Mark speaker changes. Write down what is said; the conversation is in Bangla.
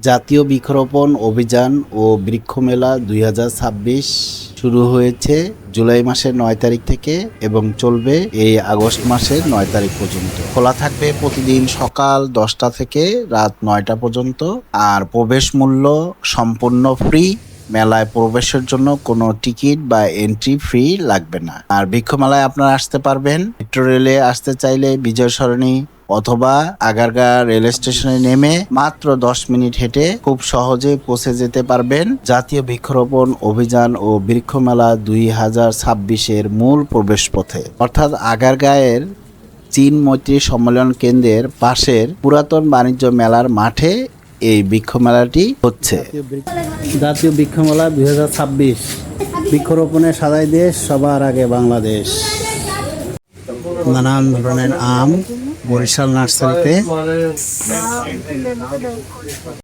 Speaker 1: জাতীয় বৃক্ষরোপণ অভিযান ও বৃক্ষ মেলা 2026 শুরু হয়েছে জুলাই মাসের 9 তারিখ থেকে এবং চলবে এই আগস্ট মাসের 9 তারিখ পর্যন্ত। খোলা থাকবে প্রতিদিন সকাল 10টা থেকে রাত 9টা পর্যন্ত। আর প্রবেশ মূল্য সম্পূর্ণ ফ্রি। মেলায় প্রবেশের জন্য কোনো টিকিট বা এন্ট্রি ফি লাগবে না। আর বৃক্ষ মেলায় আপনারা আসতে পারবেন মেট্রো রেলে আসতে চাইলে বিজয় সরণি অথবা আগারগাঁ রেল স্টেশনে নেমে মাত্র 10 মিনিট হেঁটে খুব সহজে পৌঁছে যেতে পারবেন জাতীয় বৃক্ষরোপণ অভিযান ও বৃক্ষ মেলা 2026-এর মূল প্রবেশ পথে, অর্থাৎ আগারগাঁয়ের চীন মৈত্রী সম্মেলন কেন্দ্রের পাশের পুরাতন বাণিজ্য মেলার মাঠে এই বৃক্ষ মেলাটি হচ্ছে।
Speaker 2: জাতীয় বৃক্ষ মেলা 2026 বৃক্ষরোপণে সাজাই দেশ, সবার আগে বাংলাদেশ। নানান ধরনের আম বরিশাল নার্সারিতে।